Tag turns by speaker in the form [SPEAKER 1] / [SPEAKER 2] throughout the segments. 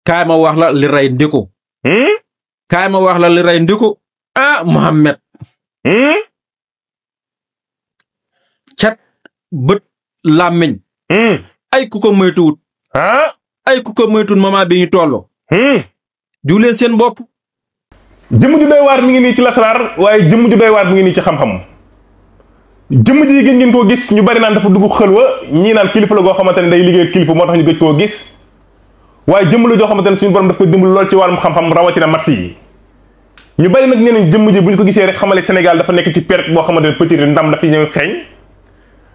[SPEAKER 1] kaay ma wax la li rey ndiku. kaay ma wax la li rey ndiku. ah Mohamed. cat bët làmmiñ. ay ku ko moytuwut. ay ku ko moytuwut moment bi ñu toll. juuleen seen bopp.
[SPEAKER 2] jëmm ju doy waar mi ngi nii ci lasaraar waaye jëmm ju doy waar mi ngi nii ci xam-xam. jëmm ji gën ngeen koo gis ñu bari naan dafa dugg xëlwa ñii naan kilifa la goo xamante ne day liggéey kilifa moo tax ñu gëj koo gis waaye jëmm la joo xamante ne suñu borom daf ko dimbali lool ci wàllum xam-xam rawatina match yi ñu bari nag nee nañ jëmm ji bu ñu ko gisee rek xamale Sénégal dafa nekk ci période boo xamante ne peut-être ndam dafa ñëw xeeñ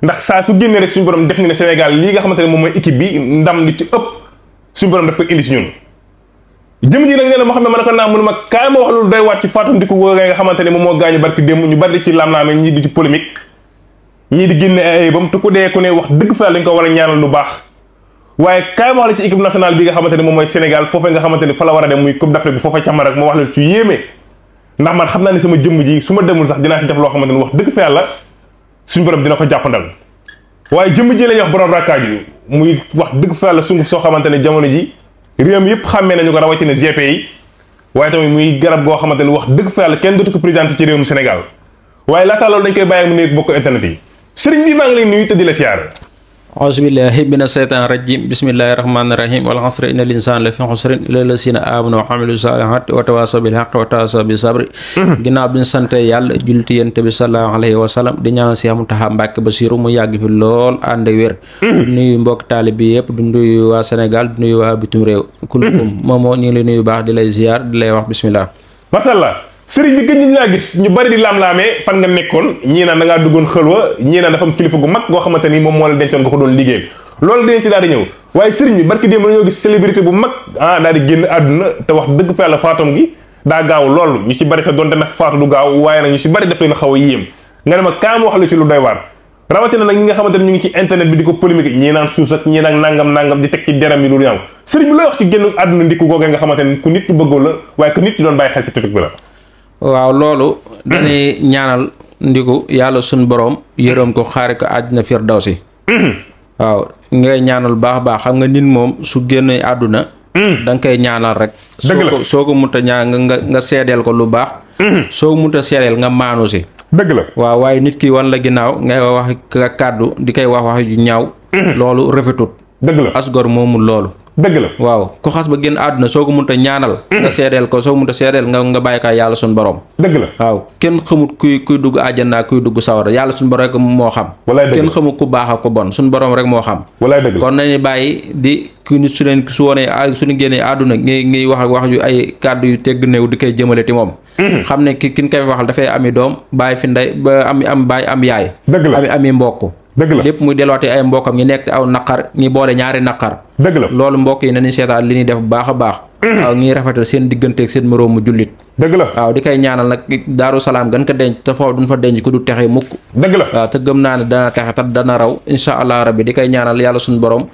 [SPEAKER 2] ndax saa su génnee rek suñu borom def nga ne Sénégal lii nga xamante ne moom mooy équipe bi ndam li ci ëpp suñu borom daf ko indi si ñun jëmm ji nag nee na moo xam ne ma ne ko naa mënu ma kaay ma wax loolu doy waat ci Fatou Ndiku nga xamante ne moom moo gaañu barki démb ñu bari ci lam-laame ñii di ci polémique ñii di génne ay bam te ku dee ku ne wax dëgg fa lañ ko war a ñaanal lu baax waaye kaay ma wax la ci équipe nationale bi nga xamante ne moom mooy Sénégal foofee nga xamante ne fa la war a dem muy Coupe d'Afrique bi foofa càmmar rek ma wax la ci yéeme ndax man xam naa ne sama jëmm ji su ma demul sax dinaa si def loo xamante ne wax dëgg fa yàlla suñu borom dina ko jàppandal waaye jëmm ji lañuy wax borom rakkaaj yu muy wax dëgg fa yàlla sunguf soo xamante ne jamono ji réew mi yëpp xàmmee nañu ko rawatina GP yi waaye tamit muy garab goo xamante ne wax dëgg fa yàlla kenn dootu ko présenté ci réewum Sénégal waaye laataa loolu dañ koy bàyyi mu nekk bokk internet yi sëriñ bi maa ngi lay nuyu te di la siyaare
[SPEAKER 1] auzubillahi mina seytaan rajim bismillahi rahmani rahim wal asri inna linsan la fi xusrin illa lasina amanu wa amilu salihati wa tawasaw bil haqqi wa tawasaw bi sabri ginnaaw bi ñu sante yàlla julliti yonent bi sallallahu alayhi wa sallam di ñaanal Seex Muntaxa Mbàkke Basiru mu yàgg fi lool ànd wér du nuyu mbokk taalib bi yëpp du nuyu waa Sénégal du nuyu waa bitum réew kullukum moomoo ñu ngi lay nuyu baax di lay ziar di lay wax bismillah masallah
[SPEAKER 2] sëriñ bi gën ñi laa gis ñu bari di laam-laamee fan nga nekkoon ñii naan da ngaa duggoon xëlwa ñii naan dafa am kilifa gu mag goo xamante ni moom moo la dencoon nga ko doon liggéeyal loolu dinañ ci daal di ñëw waaye sëriñ bi barki démb dañoo gis célébrité bu mag daal di génn àdduna te wax dëgg fa yàlla faatom gi daa gaaw loolu ñu ci bari sa donte nag faatu du gaaw waaye nag ñu ci bari daf leen xaw a yéem nga ne ma kaam wax la ci lu doy waar rawatina nag ñi nga xamante ne ñu ngi ci internet bi di ko polémique ñii naan suus ak ñii naan nangam di teg ci deram yi lu ñaaw sëriñ bi looy wax ci génn àdduna ndiku googee nga xamante ne ku nit bëggoo la waaye ku nit ñi doon bàyyi xel ci TikTok bi la
[SPEAKER 1] waaw loolu dañuy ñaanal ndiku yàlla suñ borom yërëm ko xaari ko àjjana firdawsi waaw ngay ñaanal baax baax xam nga nit moom su génnee àdduna da nga koy ñaanal rek soo ko munta ñaan nga seedeel ko lu baax soo munta seedeel nga maanu si
[SPEAKER 2] dëgg la
[SPEAKER 1] waaw waaye nit ki wan la ginnaaw ngay wax kàddu di koy wax yu ñaaw loolu rafetut
[SPEAKER 2] dëgg la
[SPEAKER 1] asgor moomul loolu
[SPEAKER 2] dëgg la
[SPEAKER 1] waaw ku xas ba génn àdduna soo ko munta ñaanal nga seedeel ko soo munta seedeel nga bàyyi ko yàlla suñu borom
[SPEAKER 2] dëgg la
[SPEAKER 1] waaw kenn xamut kuy dugg àjjana kuy dugg sawara yàlla suñu borom rek moo xam kenn xamut ku baax ak ku bon suñu borom rek moo xam
[SPEAKER 2] walaay dëgg
[SPEAKER 1] kon nañu bàyyi di ku nit su wonee suñu génnee àdduna ngay wax yu ay kàddu yu tegg néew di koy jëmale ti moom xam ne kin koy waxal dafay ami doom bàyyi fi ndey ba am bàyyi am yaay ami mbokk
[SPEAKER 2] dëgg la
[SPEAKER 1] lépp muy delluwaatee ay mbokkam ñi nekk aw naqar ñi boole ñaari naqar
[SPEAKER 2] dëgg la
[SPEAKER 1] loolu mbokk yi nañu seetaan li ñuy def bu baax a baax waaw ñuy rafetal seen digganteeg seen moroomu jullit
[SPEAKER 2] dëgg la
[SPEAKER 1] waaw di koy ñaanal nag daaru salaam gan ko denc te foofu duñ fa denc ku du texe mukk
[SPEAKER 2] dëgg la
[SPEAKER 1] waaw te gëm naa ne dana texe te dana raw insha allah rabbi di koy ñaanal yàlla suñu borom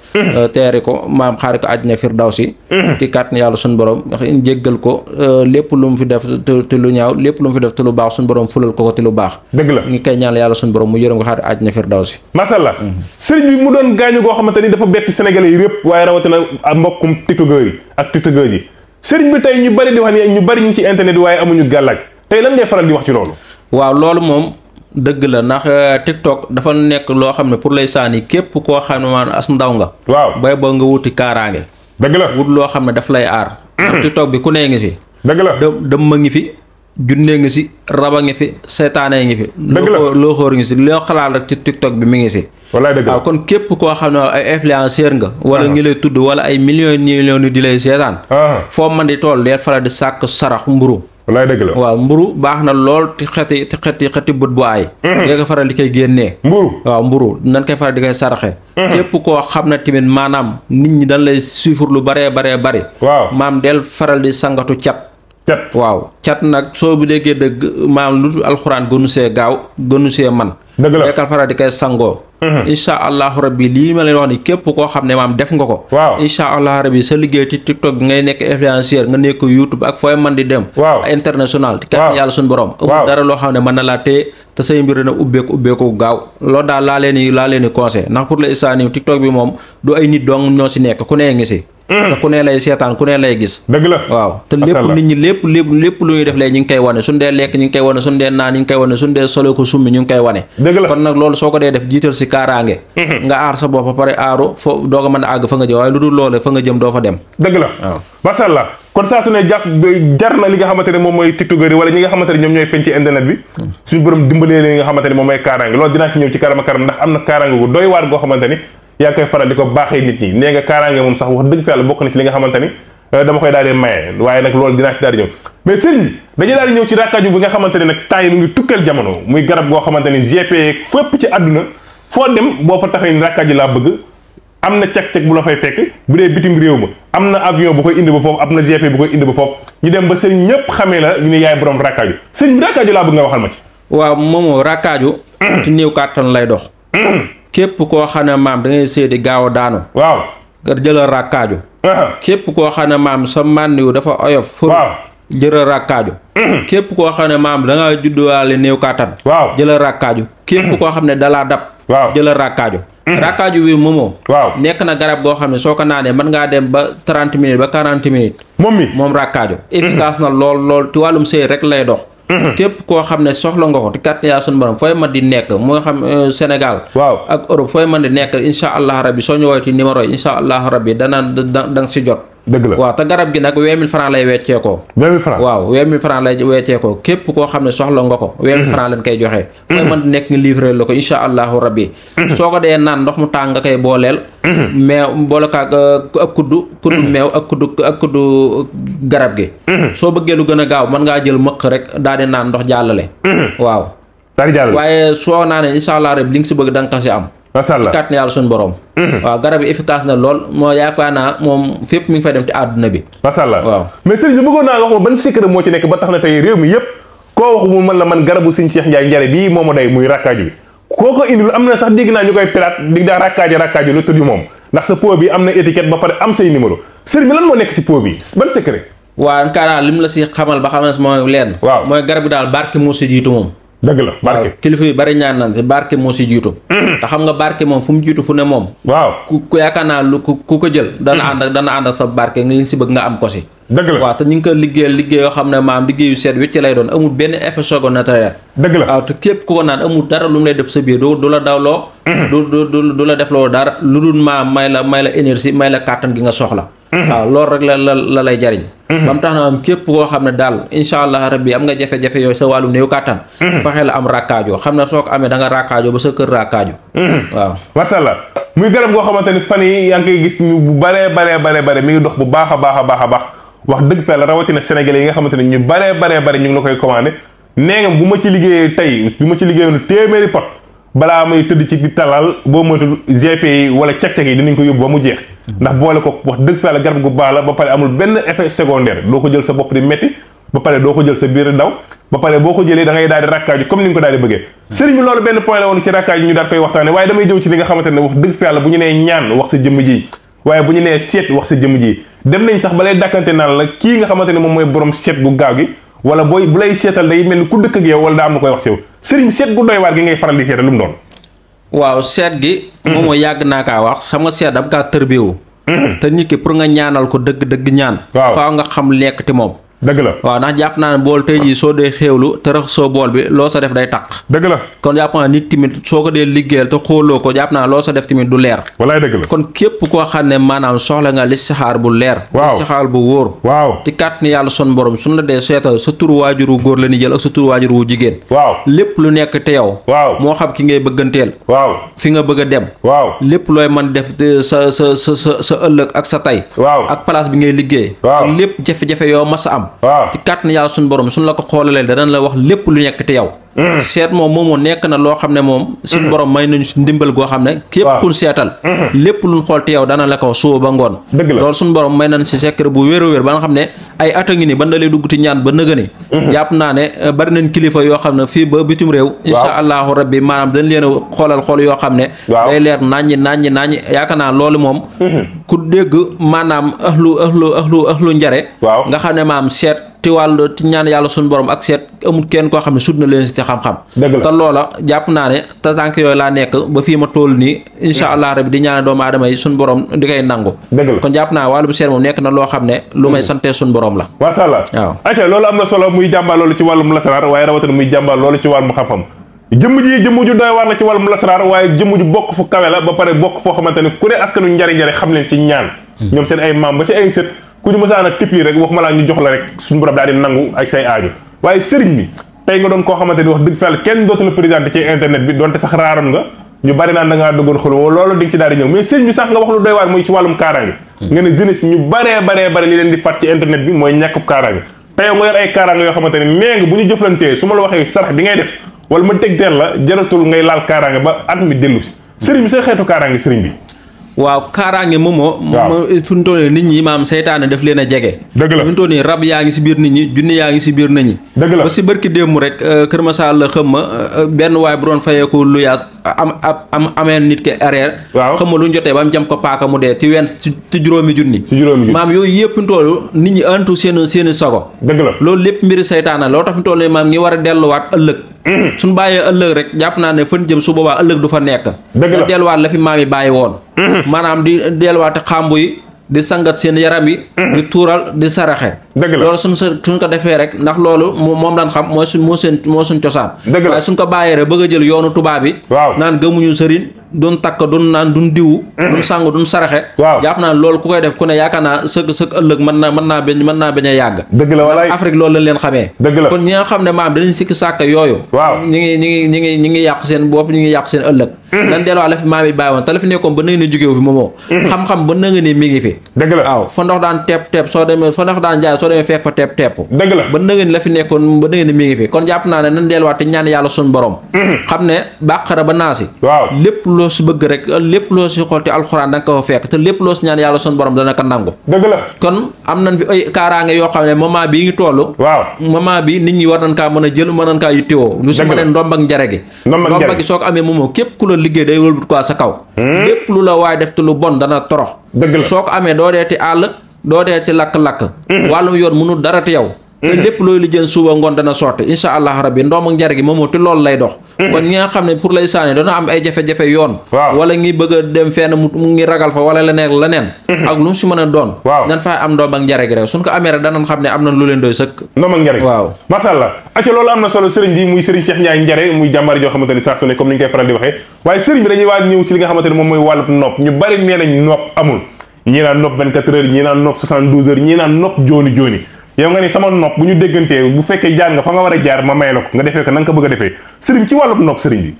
[SPEAKER 1] teeri ko maam xaari ko àjjana firdawsi ci kàttan yàlla suñu borom jéggal ko lépp lu mu fi def te lu ñaaw lépp lu mu fi def te lu baax suñu borom fulal ko te lu baax
[SPEAKER 2] dëgg la
[SPEAKER 1] ñu koy ñaanal yàlla suñu borom mu yërëm ko xaari àjjana firdawsi
[SPEAKER 2] mashallah sëriñ bi mu doon gaañu goo xamante ni dafa bett sénégalais yi yëpp waaye rawatina mbokkum tiktokeur yi ak tiktokeur yi sëriñ bi tey ñu bari di wax ni ñu bari ñu ngi ci internet bi waaye amuñu gàllaaj tey lan ngay faral di wax ci loolu
[SPEAKER 1] waaw loolu moom dëgg la ndax TikTok dafa nekk loo xam ne pour lay saani képp koo xam ne maanaam as ndaw nga
[SPEAKER 2] waaw
[SPEAKER 1] bay boo nga wuti kaaraange
[SPEAKER 2] dëgg la
[SPEAKER 1] wut loo xam ne daf lay aar ndax TikTok bi ku nee ngi fi
[SPEAKER 2] dëgg la
[SPEAKER 1] dëmma ngi fi junnee ngi si raba ngi fi seytaane ngi fi loo xóor ngi si loo xalaat rek ci TikTok bi mi ngi si
[SPEAKER 2] wallaay dëgg
[SPEAKER 1] waaw kon képp koo xam ne ay influenceur nga wala ngi lay tudd wala ay millions di lay seetaan foo man di tool deel fara di sàkk sarax mburu
[SPEAKER 2] wallaay dëgg la
[SPEAKER 1] waaw mburu baax na lool ti xeti bët bu aay dee ko faral di koy génnee mburu nan koy faral di koy saraxe képp koo xam ne tamit maanaam nit ñi dañ lay suivre lu baree bari
[SPEAKER 2] waaw
[SPEAKER 1] maam del faral di sangatu cat waaw cat nag soo bu déggee dëgg maam lu alxuraan gënu see gaaw gënu see man
[SPEAKER 2] dëgg la
[SPEAKER 1] dekkal faral di koy sangoo incha allahu rabbi lii ma leen wax ni képp koo xam ne maam def nga ko
[SPEAKER 2] waaw
[SPEAKER 1] incha allahu rabbi sa liggéey ci TikTok ngay nekk influenceur nga nekk YouTube ak fooy man di dem international te kat yàlla suñu borom amul dara loo xam ne mën na laa téye te say mbir na ubbeeku gaaw loolu daal laa leen di conseil ndax pour l'instant nii TikTok bi moom du ay nit dong ñoo si nekk ku nee ngi si te ku ne lay seetaan ku ne lay gis.
[SPEAKER 2] dëgg la
[SPEAKER 1] waaw te lépp nit ñi lépp lu ñuy def léegi ñu ngi koy wane suñu dee lekk ñu ngi koy wane suñu dee naan ñu ngi koy wane suñu dee solo ko summi ñu ngi koy wane.
[SPEAKER 2] dëgg la
[SPEAKER 1] kon nag loolu soo ko dee def jiital si kaaraange. nga aar sa bopp ba pare aaru foo doog a mën a àgg fa nga jëm waaye lu dul loole fa nga jëm doo fa dem.
[SPEAKER 2] dëgg la
[SPEAKER 1] waaw
[SPEAKER 2] macha allah kon saa su ne jar na li nga xamante ne moom mooy tiktokeur yi wala ñi nga xamante ne ñoom ñooy feeñ ci internet bi suñu borom dimbalee li nga xamante ne moom mooy kaaraange loolu dinaa si ñëw ci karama ndax am na kaaraange gu doy waar goo xamante ni yaa ngi koy faral di ko baaxee nit ñi nee nga kaaraange moom sax wax dëgg fa yàlla bokk na ci li nga xamante ni dama koy daal di maye waaye nag loolu dinaa si daal di ñëw mais sëriñ bi dañuy daal di ñëw ci rakkaaju bi nga xamante ne nag temps yi mu ngi tukkeel jamono muy garab goo xamante ni GP fépp ci àdduna foo dem boo fa taxee ni rakkaaju laa bëgg am na cag-cag bu la fay fekk bu dee bitim réew ma am na avion bu koy indi ba foofu am na GP bu koy indi ba foofu ñu dem ba sëriñ ñëpp xamee la ñu ne yaay borom rakkaaju sëriñ bi rakkaaju laa bëgg nga waxal ma ci
[SPEAKER 1] waaw moomoo rakkaaju ci néew kàttan lay dox képp koo xam ne maam da ngay séedi gaaw a daanu
[SPEAKER 2] waaw
[SPEAKER 1] nga jëlal rakkaaju képp koo xam ne maam sa mànn yu dafa oyof fur jëlal rakkaaju képp koo xam ne maam da ngaa judduwaale néew kàttan jëlal rakkaaju képp koo xam ne dalaa dab jëlal rakkaaju rakkaaju wi moomoo nekk na garab goo xam ne soo ko naanee mën ngaa dem ba 30 minutes ba 40 minutes moom rakkaaju efficace na lool ci wàllum sëy rek lay dox képp koo xam ne soxla nga ko te kat yaa sunu borom fooy mën di nekk moo xam Sénégal ak Europe fooy mën di nekk insha allah rabbi soo ñu woowee ci numéro yi insha allah rabbi da nga si jot
[SPEAKER 2] dëgg la
[SPEAKER 1] waaw te garab gi nag 20 000 francs lay wecceekoo
[SPEAKER 2] 20 000 francs
[SPEAKER 1] waaw 20 000 francs lay wecceekoo képp koo xam ne soxla nga ko 20 000 francs lañ koy joxee fooy mën di nekk nga livré la ko insha allahu rabbi soo ko dee naan ndox mu tàng nga koy booleel meew boole ko ak kuddu meew ak kuddu garab gi soo bëggee lu gën a gaaw mën ngaa jël mëq rek daal di naan ndox jàllale waaw
[SPEAKER 2] daal di jàllale
[SPEAKER 1] waaye soo naanee insha allah rabbi li nga si bëgg da nga ko si am
[SPEAKER 2] macha allah
[SPEAKER 1] kat ne yàlla suñu borom waaw garab yi efficace na lool moo yaakaar naa moom fépp mi ngi fay dem ci àdduna bi
[SPEAKER 2] macha allah
[SPEAKER 1] waaw
[SPEAKER 2] mais sëriñ bi bëggoon naa nga wax ma ban secret moo ci nekk ba tax na tey réew mi yëpp koo wax mu mën la man garabu sëriñ Cheikh Ndiaye Njare bii moo ma day muy rakkaaju bi koo ko indil am na sax dégg naa ñu koy pirate dig daa rakkaaju lu tudd moom ndax sa pot bi am na étiquette ba pare am say numéro sëriñ bi lan moo nekk ci pot bi ban secret
[SPEAKER 1] waaw kaanaa lim la si xamal ba xam ne mooy leen
[SPEAKER 2] waaw mooy
[SPEAKER 1] garab bi daal barke moo si jiitu moom
[SPEAKER 2] dëgg la barke
[SPEAKER 1] kilifa yu bari ñaan nan si barke moo si jiitu te xam nga barke moom fu mu jiitu fu ne moom ku yaakaar naa lu ku ko jël dana ànd ak sa barke nga li si bëgg nga am ko si
[SPEAKER 2] dëgg la
[SPEAKER 1] waaw te ñu ngi ko liggéey yoo xam ne maam liggéeyu seet wicc lay doon amul benn effet secondaire
[SPEAKER 2] dëgg la
[SPEAKER 1] waaw te képp ku ko naan amul dara lu mu lay def sa biir du la dawloo du la def loolu dara lu dul maam may la énergie may la kàttan gi nga soxla waaw loolu rek la lay jariñ ba mu tax na am képp koo xam ne daal insha allah rabbi am nga jafe-jafe yooyu sa wàllu néew kàttan fexee la am rakkaajoo xam ne soo ko amee da nga rakkaajoo ba sa kër rakkaaju waaw
[SPEAKER 2] masha Allah muy garab goo xamante ni fan yi yaa ngi koy gis ñu bu bare mi ngi dox bu baax a baax wax dëgg fa la rawatina sénégalais yi nga xamante ne ñu bare ñu ngi la koy commandé nee nga bu ma ci liggéeyee tey bu ma ci liggéeyoon téeméeri pot balaa may tëdd ci di talal boo moytul GP yi wala cag-cag yi dinañ ko yóbbu ba mu jeex ndax boole ko wax dëgg fa la garab gu baax la ba pare amul benn effet secondaire doo ko jël sa bopp di metti ba pare doo ko jël sa biir daw ba pare boo ko jëlee da ngay daal di rakkaaju comme ni nga ko daal di bëggee sëriñ bi loolu benn point la woon ci rakkaaju ñu daal koy waxtaane waaye damay jëw ci li nga xamante ne wax dëgg fa yàlla bu ñu nee ñaan wax sa jëmm ji waaye bu ñu nee seet wax sa jëmm ji dem nañ sax ba lay dàkkante naan la kii nga xamante ne moom mooy borom seet gu gaaw gi wala booy bu lay seetal day mel ni ku dëkk ak yow wala daa am na koy wax si yow sëriñ seet gu doy waar gi ngay faral di seetal lu mu doon
[SPEAKER 1] waaw seet gi moom moo yàgg naa kaa wax sama seet dam kaa tërbiwu te nit ki pour nga ñaanal ko dëgg ñaan faaw nga xam lekk ti moom
[SPEAKER 2] dëgg la
[SPEAKER 1] waaw ndax jàpp naa ne bool tey jii soo dee xéewlu te rax soo bool bi loo sa def day taq
[SPEAKER 2] dëgg la
[SPEAKER 1] kon jàpp naa nit tamit soo ko dee liggéeyal te xooloo ko jàpp naa loo sa def tamit du leer
[SPEAKER 2] walaay dëgg la
[SPEAKER 1] kon képp koo xam ne maanaam soxla nga listixaar bu leer listixaar bu wóor
[SPEAKER 2] waaw ci
[SPEAKER 1] kàtt ni yàlla son borom suñu la dee seetal sa tur waajur wu góor la ni jël ak sa tur waajur wu jigéen lépp lu nekk te yow moo xam ki ngay bëgganteel fi nga bëgg a dem lépp looy mën def sa ëllëg ak sa tay ak place bi ngay liggéey ak lépp jafe-jafe yoo mas a am ci kàtt ni yàlla suñu borom suñu la ko xoolalee danañ la wax lépp lu nekk te yow seet moom nekk na loo xam ne moom suñu borom may nañu ndimbal goo xam ne képp kun seetal lépp luñ xool te yow dana la ko suba ba ngoon loolu suñu borom may nañ si secret bu wér ba nga xam ne ay at a ngi ni ban da lay dugg ti ñaan ba nëgëni jàpp naa ne bari nañ kilifa yoo xam ne fii ba bitum réew insha allahu rabbi maanaam dañ leen a xool yoo xam ne day leer naññi yaakaar naa loolu moom ku dégg maanaam ahlu njare nga xam ne maam seet ci wàllu ci ñaan yàlla suñu borom ak seet amul kenn koo xam ne sut na leen si ci xam-xam te loola jàpp naa ne te tànk yooyu laa nekk ba fii ma toll nii insha allah rabbi di ñaane doomu aadama yi suñu borom di koy nangu kon jàpp naa wàllum seet moom nekk na loo xam ne lu may sante suñu borom la
[SPEAKER 2] masha Allah waaw acca loolu am na solo muy jàmbaar loolu ci wàllum lasaraar waaye rawatina muy jàmbaar loolu ci wàllum xam-xam jëmm ju doy waar la ci wàllum lasaraar waaye jëmm ju bokk fu kawe la ba pare bokk foo xamante ne ku ne askanu njari-njari xam leen ci ñaan ñoom seen ay maam ba si ay sët ku ñu mësaan a tifli rek waxuma laa ñu jox la rek suñu borom daal di nangu ak say aajo waaye sëriñ bi tey nga doon koo xamante ni wax dëgg fa kenn dootu la présenté ci internet bi donte sax raaroon nga ñu bari naan da ngaa duggoon xuloo loolu di nga ci daal di ñëw mais sëriñ bi sax nga wax lu doy waar muy ci wàllum kaaraange nga ne jeunesse bi ñu baree li leen di fat ci internet bi mooy ñàkkub kaaraange tey nga yor ay kaaraange yoo xamante ne nee nga bu ñu jëflantee su ma la waxee sarax bi ngay def wala ma tegteel la jaratul ngay laal kaaraange ba at mi dellu si sëriñ bi say xeetu kaaraange sëriñ bi
[SPEAKER 1] waaw kaaraange moomoo fu ñu toll nit ñi maam seytaane daf leen a jege
[SPEAKER 2] dëgg la
[SPEAKER 1] fu ñu toll nii rab yaa ngi si biir nit ñi junni yaa ngi si biir nit ñi
[SPEAKER 2] dëgg la
[SPEAKER 1] ba si bërki démb rek Kër Masar la xam ma benn waay bu doon fayeeku lu yaas amee nit ki arrière xam ma lu ñu jotee ba mu jam ko paaka mu dee ci juróomi junni maam yooyu yëpp ñu toll nit ñi antu seen sago
[SPEAKER 2] dëgg la
[SPEAKER 1] loolu lépp mbiri seytaane loo tax ñu toll nii maam ngi war a delluwaat ëllëg suñ bàyyee ëllëg rek jàpp naa ne fan jëm su boobaa ëllëg du fa nekk da delluwaat la fi maam yi bàyyi woon maanaam di delluwaate xàmbu yi di sangat seen yaram yi di tuural di saraxe loolu suñ ko defee rek ndax loolu moom daan xam moo suñ cosaan waaye suñ ko bàyyee rek bëgg a jël yoonu tubaab bi naan gëmuñu sëriñ duñ takk duñ naan duñ diwu duñ sangu duñ saraxe jàpp naa loolu ku koy def ku ne yaakaar naa sëg ëllëg mën naa bañ a yàgg ndax Afrique loolu lañ leen xamee kon ñi nga xam ne maam danañ sikki sàkk yooyu ñi ngi yàq seen bopp ñi ngi yàq seen ëllëg dan delluwaat la fi maam yi bàyyi woon te la fi nekkoon ba na nga ne jógewu fi moomoo xam-xam ba na nga ne mi ngi fi waaw fa ndox daan tepp soo demee fa ndox daan jaay soo demee fekk fa tepp
[SPEAKER 2] dëgg la
[SPEAKER 1] ba na nga ne la fi nekkoon ba na nga ne mi ngi fi kon jàpp naa ne nan delluwaat te ñaan yàlla suñu borom xam ne bàqara ba naasi lépp loo si bëgg rek lépp loo si xool te alxuraan da nga ko fekk te lépp loo si ñaan yàlla suñu borom dana ko nangu
[SPEAKER 2] dëgg la kon
[SPEAKER 1] am nañ fi ay kaaraange yoo xam ne moment bii ngi toll moment bi nit ñi war nañ kaa mën a jël mën nañ kaa yittewoo lu si ma ne ndomb ak njare gi ndomb gi soo ko amee moomoo képp ku la liggéey day wëlbut ko sa kaw lépp lu la waaye def te lu bon dana torox soo ko amee doo dee ti àll doo dee ci lakk-lakk wàllum yoon mënul dara te yow te lépp looy li jën suba ngoon dana sotti insha allah rabbi ndoom ak njar gi moomoo te loolu lay dox kon ñi nga xam ne pour lay saani dana am ay jafe-jafe yoon wala ngi bëgg a dem fenn mu ngi ragal fa wala leneen ak lu mu si mën a doon dan fay am ndoom ak njare gi rek suñ ko amee rek danañ xam ne am na lu leen doy sëkk
[SPEAKER 2] ndoom ak njare gi waaw masha Allah acca loolu am na solo sëriñ bi muy sëriñ Cheikh Ndiaye Njare muy jàmbaar joo xamante ni saa su ne comme ni ñu koy faral di waxee waaye sëriñ bi dañuy waaj ñëw ci li nga xamante ni moom mooy wàllu nopp ñu bari nee nañ nopp amul ñii naan nopp 24 heures ñii naan nopp 72 heures ñii naan nopp jooni yow nga ni sama nopp bu ñu déggantee bu fekkee jaar nga fa nga war a jaar ma may la ko nga defee ko na nga ko bëgg a defee sëriñ ci wàllub nopp sëriñ bi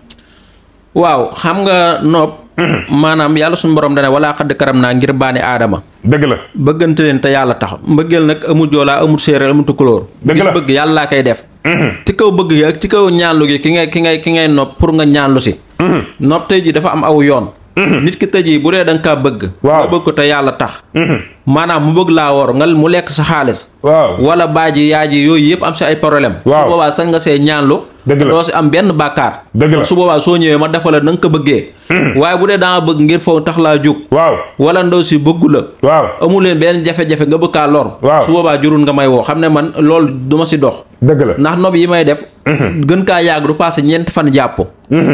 [SPEAKER 1] waaw xam nga nopp maanaam yàlla suñu borom dane walaa xadd karam naa ngir baane aadama
[SPEAKER 2] dëgg la
[SPEAKER 1] bëggante leen te yàlla tax mbëggeel nag amul joolaa amul séeréer amul tukulóor
[SPEAKER 2] dëgg la
[SPEAKER 1] bëgg yàlla laa koy def ci kaw bëgg gi ak ci kaw ñaanlu gi ki ngay nopp pour nga ñaanlu si nopp tey ji dafa am aw yoon nit ki tëj yi bu dee da nga kaa bëgg nga bëgg ko te yàlla tax maanaam mu bëgg laa wor nga mu lekk sa xaalis wala baaji yaaji yooyu yëpp am si ay problème su boobaa sax nga see ñaanlu doo si am benn bàkkaar su boobaa soo ñëwee ma defal la na nga ko bëggee waaye bu dee da nga bëgg ngir foofu tax laa jóg wala ndaw si bëggu la amul leen benn jafe-jafe nga bëgg kaa lor su boobaa jurul nga may woo xam ne man loolu du ma si dox ndax nob yi may def gën kaa yàgg du passé ñeenti fan jàpp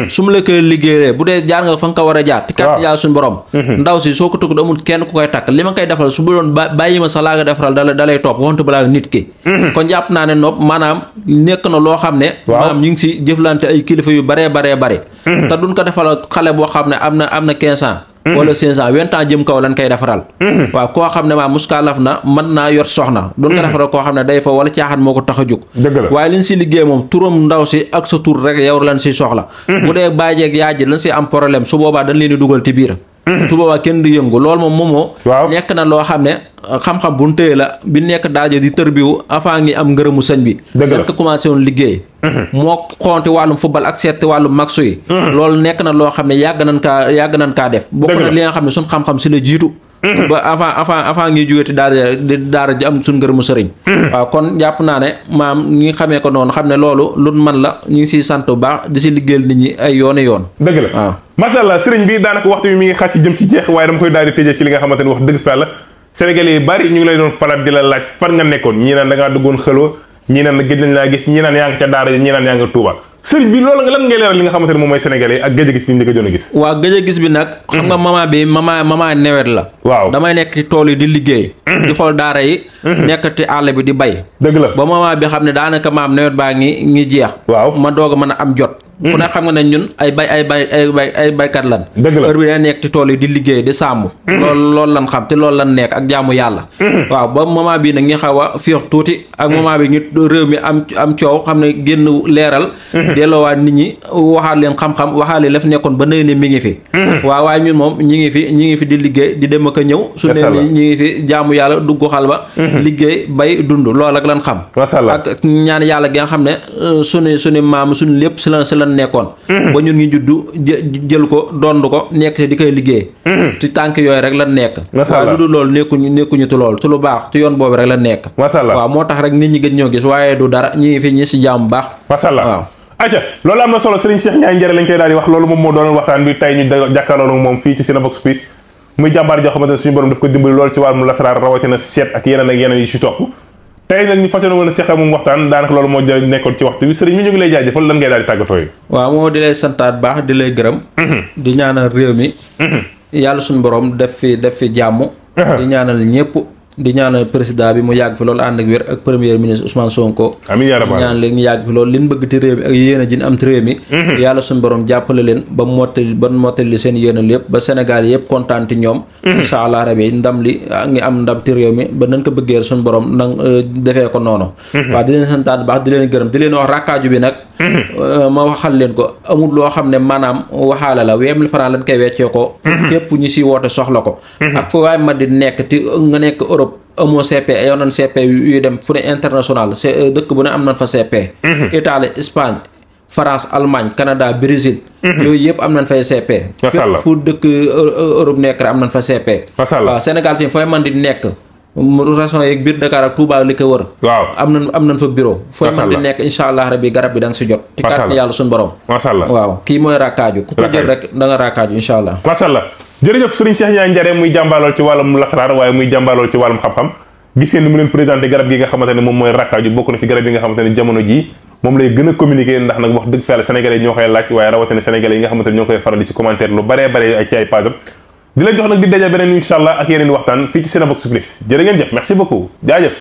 [SPEAKER 1] su mu la koy liggéeyee bu dee jaar nga fa nga ko war a jaar te kat yàlla suñu borom ndaw si soo ko tëgg amul kenn ku koy takk li ma koy defal su bu doon bàyyi ma sax laa nga defaral dalay topp waxante balaa nit ki kon jàpp naa ne nopp maanaam nekk na loo xam ne maanaam ñu ngi si jëflante ay kilifa yu baree te duñ ko defal xale boo xam ne am na 15 ans wala 5 ans 20 ans jëm kaw lañ koy defaral waaw koo xam ne maa muskaalaf na mën naa yor soxna duñ ko defaral koo xam ne day fa wala caaxaan moo ko tax a jóg waaye liñ si liggéey moom turam ndaw si ak sa tur rek yow lañ si soxla bu dee bàyyeeg yaay ji lañ si am problème su boobaa dañ leen di dugal ci biir su boobaa kenn du yëngu loolu moomoo nekk na loo xam ne xam-xam bu ñu téye la bi nekk daaje di tërbiwu avant ngi am ngërëmu sëñ bi dañ ko commencé woon liggéey moo xoonte wàllum football ak seeti wàllum maxu yi loolu nekk na loo xam ne yàgg nañ kaa def bokk na li nga xam ne suñ xam-xam si la jiitu ba avant ngi jógee daara ji am suñ ngërëmu sëriñ waaw kon jàpp naa ne maam ñi xamee ko noonu xam ne loolu lu man la ñu ngi siy sant bu baax di si liggéeyal nit ñi ay yooni yoon
[SPEAKER 2] dëgg la waaw masha Allah sëriñ bi daanaka waxtu bi mi ngi xàcc jëm si jeex waaye dama koy daal di tëjee ci li nga xamante ni wax dëgg fa la sénégalais yi bari ñu ngi lay doon faral di la laaj fan nga nekkoon ñii naan da ngaa duggoon xelwa ñii naan gëj nañ laa gis ñii naan yaa ngi ca daara ñii naan yaa nga Tuuba sëriñ bi loolu nga lan ngay leeral li nga xamante ne moom mooy sénégalais yi ak gëj a gis li ñu gëjoon a gis.
[SPEAKER 1] waaw gëj a gis bi nag xam nga mama nawet la.
[SPEAKER 2] waaw
[SPEAKER 1] damay nekk ci tool yi di liggéey. di xool daara yi. nekk ci àll bi di bay.
[SPEAKER 2] dëgg la
[SPEAKER 1] ba mama bi xam ne daanaka maam nawet baa ngi jeex.
[SPEAKER 2] waaw
[SPEAKER 1] ma doog a mën a am jot. ku ne xam nga ne ñun ay baykat lan.
[SPEAKER 2] dëgg la
[SPEAKER 1] heure bi day nekk ci tool yi di liggéey di sàmm. loolu lan xam te loolu lan nekk ak jaamu yàlla. waaw ba moment bii nag ñu xaw a fiix tuuti ak moment bi ñu réew mi am coow xam ne génn leeral. delloowaat nit ñi waxaat leen xam-xam waxaat leen la fi nekkoon ba nëy ne mi ngi fi. waaw waaye ñun moom ñi ngi fi di liggéey di dem ak a ñëw. su ne ñi ngi fi jaamu yàlla dugg xal ba. liggéey bay dund loolu ak lan xam. ak ñaan yàlla gi nga xam ne suñu maam suñu lépp si lan nekkoon ba ñun ñu juddu jël ko dond ko nekk si di koy liggéey ci tànk yooyu rek lan nekk waaw lu dul loolu nekkuñu tu loolu ci lu baax ci yoon boobu rek la nekk waaw moo tax rek nit ñi gën ñoo gis waaye du dara ñi ngi fi ñi si jàmm baax
[SPEAKER 2] masalla waaw aca loolu am na solo Serigne Cheikh Ndiaye Njare lañ koy daal di wax loolu moom moo doon waxtaan bi tey ñu jàkkaarloo moom fii ci Cinevox Plus muy jàmbaar joo xamante ne suñu borom daf ko dimbali loolu ci wàllum lasaraar rawatina seet ak yeneen yi si topp tey nag ñu fas yéene woon a seqal moom waxtaan daanaka loolu moo nekkoon ci waxtu bi sëriñ mi ñu ngi lay jaajëfal lan ngay daal di tàggatoo yi
[SPEAKER 1] waaw moo di lay santaat baax di lay gërëm di ñaanal réew mi yàlla suñu borom def fi jàmm di ñaanal ñëpp di ñaanal président bi mu yàgg fi loolu ànd ak wér ak premier ministre Ousmane Sonko
[SPEAKER 2] amiin yaa rabbal
[SPEAKER 1] ñaan leen ñu yàgg fi loolu liñ bëgg ci réew mi ak yéen a jin am ci réew mi yàlla suñu borom jàppale leen ba mottali seen yéenal yëpp ba Sénégal yëpp kontaan ci ñoom incha allah rabi ndam li ngi am ndam ci réew mi ba nañ ko bëggee suñu borom nag defee ko noonu waaw di leen santaan baax di leen gërëm di leen wax rakkaaju bi nag ma waxal leen ko amul loo xam ne maanaam waxaala la 20 000 francs lañ koy weccee ko képp ñi si woote soxla ko ak fu waay ma di nekk ti nga nekk Europe amoo CP yow nañ CP yu dem fu ne international dëkk bu ne am nañ fa CP Italie Espagne France Allemagne Canada Brésil yooyu yëpp am nañ fay CP fépp fu dëkk Europe nekk rek am nañ fa CP waaw Sénégal tamit fooy man di nekk région yeeg biir Dakar ak Touba li ko wër waaw am nañ fa bureau fooy man di nekk insha allah rabbi garab bi da nga si jot ci kàttan yàlla suñu borom waaw kii mooy rakkaaju ku ko jël rek da nga rakkaaju insha allah
[SPEAKER 2] jërëjëf Serigne Cheikh Ndiaye Njare muy jàmbaalool ci wàllum lasaraar waaye muy jàmbaalool ci wàllum xam-xam gis ngeen ni mu leen présenté garab gi nga xamante ne moom mooy rakkaaju bokk na ci garab yi nga xamante ne jamono jii moom lay gën a communiquer ndax nag wax dëgg fa yàlla sénégalais yi ñoo koy laaj waaye rawatina sénégalais yi nga xamante ne ñoo koy faral di ci commentaire lu baree bare ak ci ay page di leen jox nag di daje beneen incha allah ak yeneen waxtaan fii ci Cinevox Plus jërë ngeen jëf merci beaucoup jaajëf